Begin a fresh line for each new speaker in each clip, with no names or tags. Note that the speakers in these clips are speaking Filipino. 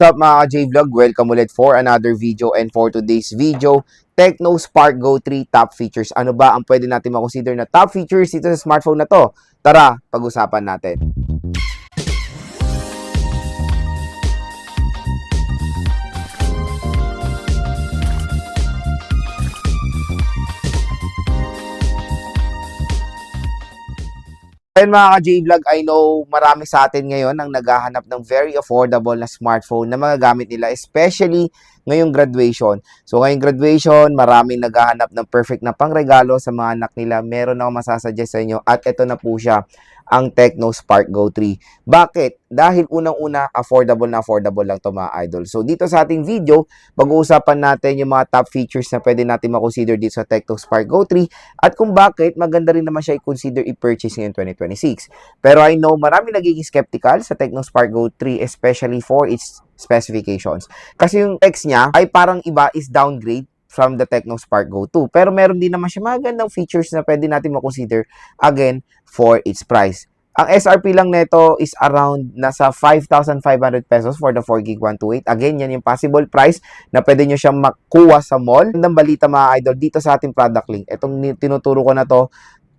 What's up mga ka-J-Vlog? Welcome ulit for another video, and for today's video, Tecno Spark Go 3 top features. Ano ba ang pwede natin makonsider na top features dito sa smartphone na to? Tara, pag-usapan natin. Ayun mga ka-J-Vlog, I know marami sa atin ngayon ang naghahanap ng very affordable na smartphone na magagamit nila, especially ngayong graduation. So ngayong graduation, maraming naghahanap ng perfect na pangregalo sa mga anak nila. Meron ako masasuggest sa inyo at ito na po siya, ang Tecno Spark Go 3. Bakit? Dahil unang-una, affordable lang to mga idol. So dito sa ating video, pag-uusapan natin yung mga top features na pwede natin makonsider dito sa Tecno Spark Go 3 at kung bakit maganda rin naman siya i-consider i-purchase ngayon 2026. Pero I know marami nagiging skeptical sa Tecno Spark Go 3, especially for its specifications. Kasi yung text niya ay parang iba, is downgrade from the Tecno Spark Go 2. Pero meron din naman siya magandang features na pwede natin makonsider again for its price. Ang SRP lang nito is around nasa 5,500 pesos for the 4GB 128. Again, yan yung possible price na pwede nyo siyang makuha sa mall. Ang balita mga idol dito sa ating product link. Itong tinuturo ko na to,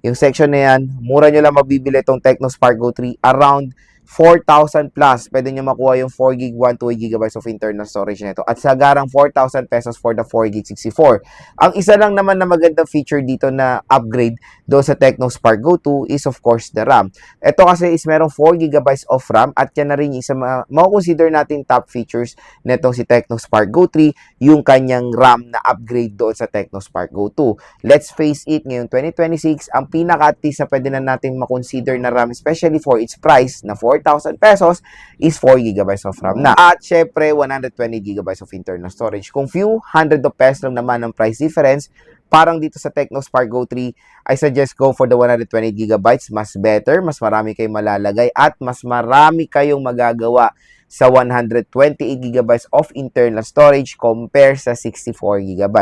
yung section na yan, mura nyo lang mabibili itong Tecno Spark Go 3 around 4,000 plus. Pwede nyo makuha yung 4GB 128GB of internal storage nito. At sa garang 4,000 pesos for the 4GB 64. Ang isa lang naman na magandang feature dito na upgrade doon sa Tecno Spark Go 2 is of course the RAM. Ito kasi is merong 4GB of RAM at yan na rin isa mako-consider natin top features netong si Tecno Spark Go 3, yung kanyang RAM na upgrade doon sa Tecno Spark Go 2. Let's face it, ngayong 2026, ang pinaka-at-least na pwede na natin makonsider na RAM, especially for its price na 4,000 pesos, is 4GB of RAM na. At syempre, 120GB of internal storage. Kung few hundred of pesos lang naman ang price difference, parang dito sa Tecno Spark Go 3, I suggest go for the 120GB. Mas better, mas marami kayong malalagay, at mas marami kayong magagawa sa 128GB of internal storage compare sa 64GB.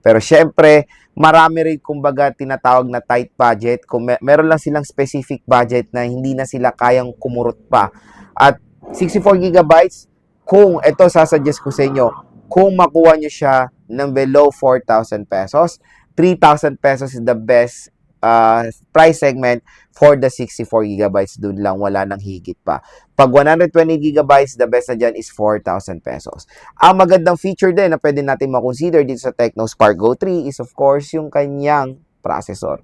Pero syempre, marami rin kumbaga tinatawag na tight budget. Kung meron lang silang specific budget na hindi na sila kayang kumurot pa. At 64GB, kung ito sasuggest ko sa inyo, kung makuha nyo siya ng below 4,000 pesos, 3,000 pesos is the best price segment for the 64GB. Doon lang, wala nang higit pa. Pag 120GB, the best na dyan is 4,000 pesos. Ang magandang feature din na pwede natin makonsider dito sa Tecno Spark Go 3 is of course yung kanyang processor.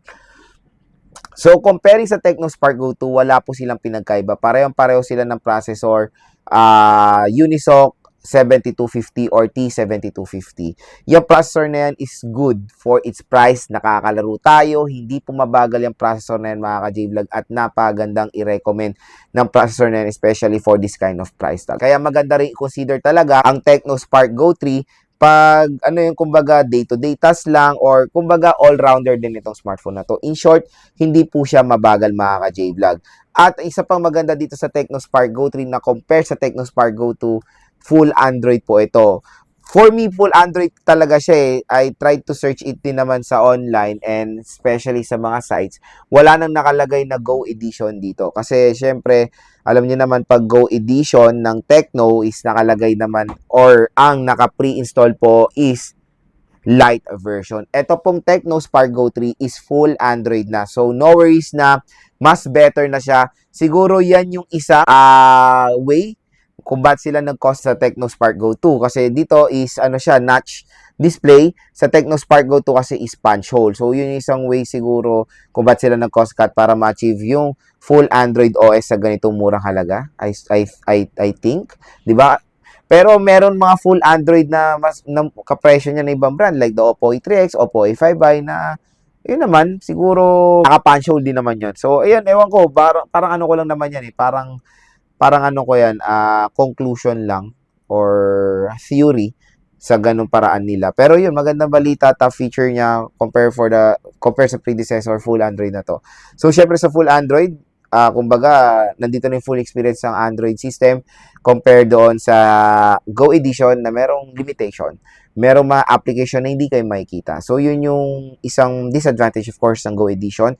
So, comparing sa Tecno Spark Go 2, wala po silang pinagkaiba. Pareho sila ng processor, Unisoc 7250 or T7250. Yung processor na yan is good for its price. Nakakalaro tayo. Hindi pumabagal yung processor na yan mga ka-J-Vlog at napagandang i-recommend ng processor na yan, especially for this kind of price tag. Kaya maganda rin i-consider talaga ang Tecno Spark Go 3 pag yung kumbaga day-to-day task lang or kumbaga all-rounder din itong smartphone na to. In short, hindi po siya mabagal mga ka-J-Vlog. At isa pang maganda dito sa Tecno Spark Go 3 na compare sa Tecno Spark Go 2, full Android po ito. For me, full Android talaga siya eh. I tried to search it din naman sa online and especially sa mga sites. Wala nang nakalagay na Go Edition dito. Kasi syempre, alam niyo naman pag Go Edition ng Tecno is nakalagay naman or ang naka-pre-install po is light version. Ito pong Tecno Spark Go 3 is full Android na. So, no worries na mas better na siya. Siguro yan yung isa way kung ba't sila nag-cost sa Tecno Spark Go 2. Kasi dito is, siya, notch display. Sa Tecno Spark Go 2 kasi is punch hole. So, yun yung isang way siguro kung ba't sila nag-cost cut para ma-achieve yung full Android OS sa ganitong murang halaga. I think. Diba? Pero meron mga full Android na mas kapresyo niya na ibang brand like the Oppo A3X, Oppo A5i na yun naman, siguro naka-punch hole din naman yun. So, ayun, ewan ko, parang ano ko lang naman yan eh. Parang ano ko yan, conclusion lang or theory sa ganung paraan nila. Pero yun, magandang balita, top feature niya compare sa predecessor full Android na to. So, syempre sa full Android, kumbaga, nandito na yung full experience ng Android system compare doon sa Go Edition na merong limitation. Merong mga application na hindi kayo makikita. So, yun yung isang disadvantage of course ng Go Edition.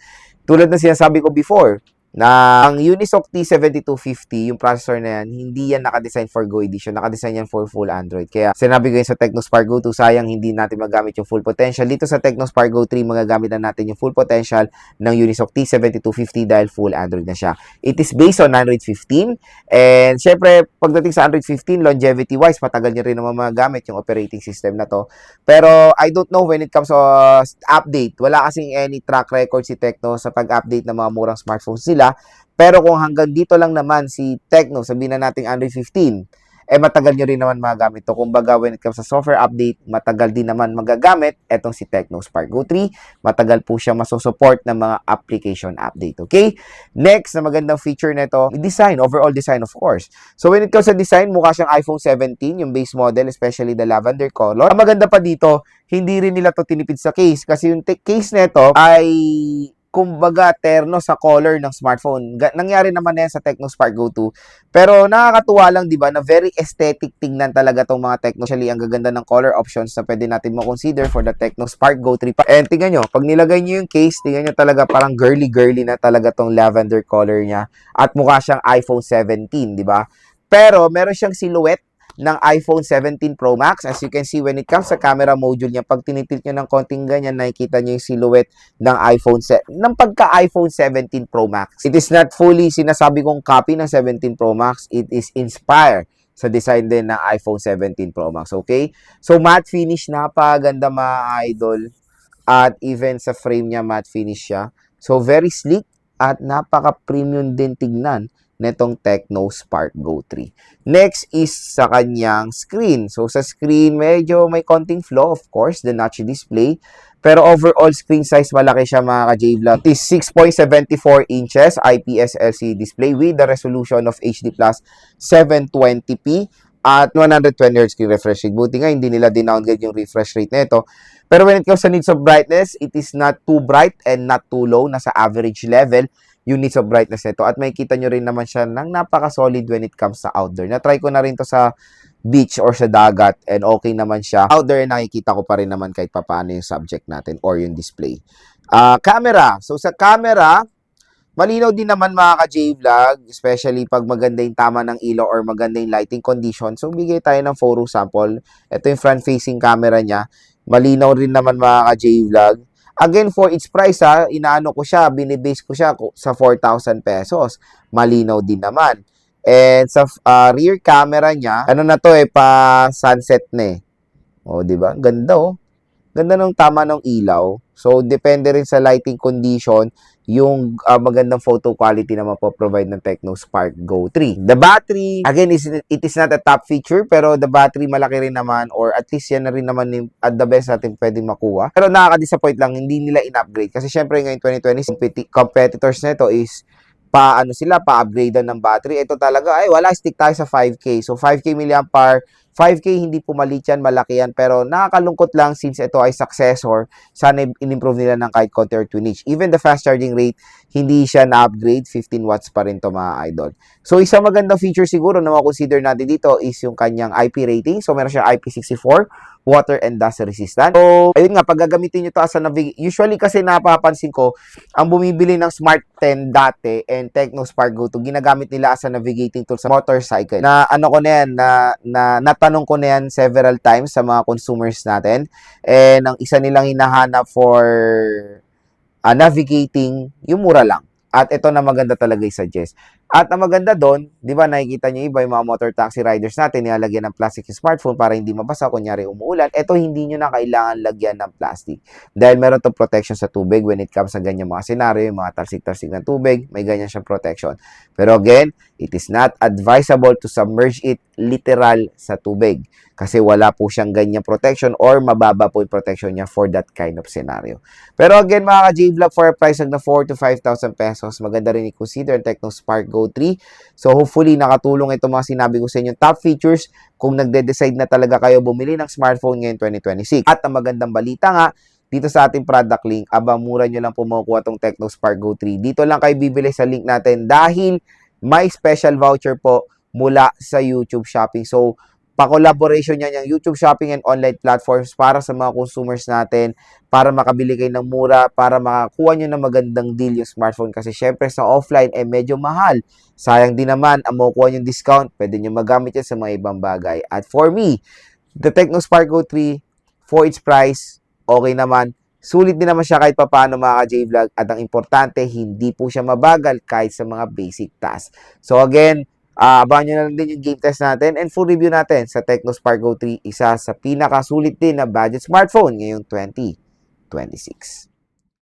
Tulad na sinasabi ko before, na ang Unisoc T7250, yung processor na yan, hindi yan nakadesign for Go Edition. Nakadesign yan for full Android. Kaya sinabi ko yun sa Tecnospark Go 2, sayang hindi natin magamit yung full potential. Dito sa Tecnospark Go 3, magagamit na natin yung full potential ng Unisoc T7250 dahil full Android na siya. It is based on Android 15. And syempre, pagdating sa Android 15, longevity-wise, matagal nyo rin naman magagamit yung operating system na to. Pero I don't know when it comes to update. Wala kasing any track record si Tecno sa pag-update ng mga murang smartphones nila. Pero kung hanggang dito lang naman si Tecno, sabihin na natin Android 15, matagal nyo rin naman magagamit to. Kumbaga, when it comes sa software update, matagal din naman magagamit etong si Tecnospark Go 3. Matagal po siya masusupport ng mga application update. Okay? Next na magandang feature nito, design, overall design of course. So when it comes sa design, mukha siyang iPhone 17, yung base model, especially the lavender color. Ang maganda pa dito, hindi rin nila to tinipid sa case kasi yung case nito ay kumbaga terno sa color ng smartphone. Nangyari naman yan sa Tecnospark Go 2. Pero nakakatuwa lang, di ba, na very aesthetic tingnan talaga tong mga Tecno. Actually, ang gaganda ng color options na pwede natin mo-consider for the Tecnospark Go 3. And tingnan nyo, pag nilagay nyo yung case, tingnan nyo talaga parang girly-girly na talaga tong lavender color niya. At mukha siyang iPhone 17, di ba? Pero meron siyang silhouette ng iPhone 17 Pro Max. As you can see, when it comes sa camera module niya, pag tinitilt nyo ng konting ganyan, nakikita nyo yung silhouette ng ng pagka-iPhone 17 Pro Max. It is not fully sinasabi kong copy ng 17 Pro Max. It is inspired sa design din ng iPhone 17 Pro Max. Okay? So, matte finish, napaganda mga idol. At even sa frame niya, matte finish siya. So, very sleek at napaka-premium din tignan netong Tecnospark Go 3. Next is sa kanyang screen. So, sa screen, medyo may konting flaw, of course, the notch display. Pero overall screen size, malaki siya mga ka-J-Vlog. It is 6.74 inches IPS LCD display with the resolution of HD Plus 720p at 120Hz screen refresh rate. Buti nga, hindi nila dinowngrade yung refresh rate nito. Pero when it comes sa needs of brightness, it is not too bright and not too low. Nasa average level yung needs of brightness nito. At makikita nyo rin naman siya ng napaka-solid when it comes sa outdoor. Na-try ko na rin to sa beach or sa dagat and okay naman siya. Outdoor, nakikita ko pa rin naman kahit papaano yung subject natin or yung display. Camera. So sa camera, malinaw din naman mga ka-J-Vlog, especially pag maganda yung tama ng ilaw or maganda yung lighting condition. So bigay tayo ng photo sample. Ito yung front-facing camera niya. Malinaw rin naman mga ka-J-Vlog. Again, for its price, inaano ko siya, binibase ko siya sa 4,000 pesos. Malinaw din naman. And sa rear camera niya, ano na to pa sunset na O, di ba? Ganda Ganda ng tama ng ilaw. So, depende rin sa lighting condition yung magandang photo quality na mapoprovide ng Tecnospark Go 3. The battery, again, it is not a top feature, pero the battery malaki rin naman, or at least yan na rin naman at the best natin pwedeng makuha. Pero nakaka-disappoint lang, hindi nila in-upgrade. Kasi syempre ngayon 2020, competitors nito is pa-upgrade ng battery. Ito talaga, wala, stick tayo sa 5K. So, 5K mAh, 5K, hindi pumalit yan, malaki yan. Pero nakakalungkot lang since ito ay successor, sana in-improve nila ng kahit konti or 2 notch. Even the fast charging rate, hindi siya na-upgrade, 15 watts pa rin to mga idol. So, isang magandang feature siguro na makonsider natin dito is yung kanyang IP rating. So, meron siya IP64, water and dust resistant. So, ayun nga, pag gagamitin nyo to as a usually kasi napapansin ko, ang bumibili ng Smart 10 dati and Tecnospark Go 2, ginagamit nila as a navigating tool sa motorcycle. Na ano ko na yan, natanong ko na yan several times sa mga consumers natin. And ang isa nilang hinahanap for navigating, yung mura lang. At ito na maganda talaga i-suggest. At ang maganda doon, di ba nakikita nyo iba yung mga motor taxi riders natin, nilalagyan ng plastic yung smartphone para hindi mabasa, kunyari umuulan. Ito hindi nyo na kailangan lagyan ng plastic. Dahil meron itong protection sa tubig when it comes sa ganyan mga senaryo, yung mga talsik-talsik ng tubig, may ganyan siyang protection. Pero again, it is not advisable to submerge it literal sa tubig. Kasi wala po siyang ganyang protection or mababa po yung protection niya for that kind of scenario. Pero again, mga ka-J-Vlog, for a price na 4,000 to 5,000 pesos, maganda rin i-consider ang Tecnospark Go 3. So, hopefully, nakatulong itong mga sinabi ko sa inyo top features kung nagde-decide na talaga kayo bumili ng smartphone ngayon 2026. At ang magandang balita nga, dito sa ating product link, mura nyo lang po makukuha itong Tecnospark Go 3. Dito lang kayo bibili sa link natin dahil may special voucher po mula sa YouTube Shopping. So, pa-collaboration yan yung YouTube Shopping and online platforms para sa mga consumers natin, para makabili kayo ng mura, para makakuha nyo ng magandang deal yung smartphone. Kasi syempre sa offline, medyo mahal. Sayang din naman, ang makukuha yung discount, pwede nyo magamit yan sa mga ibang bagay. At for me, the Tecno Spark Go 3, for its price, okay naman. Sulit din naman siya kahit papaano mga ka-J-Vlog. At ang importante, hindi po siya mabagal kahit sa mga basic tasks. So again, abangan nyo na lang din yung game test natin and full review natin sa Tecno Spark Go 3, isa sa pinakasulit din na budget smartphone ngayong 2026.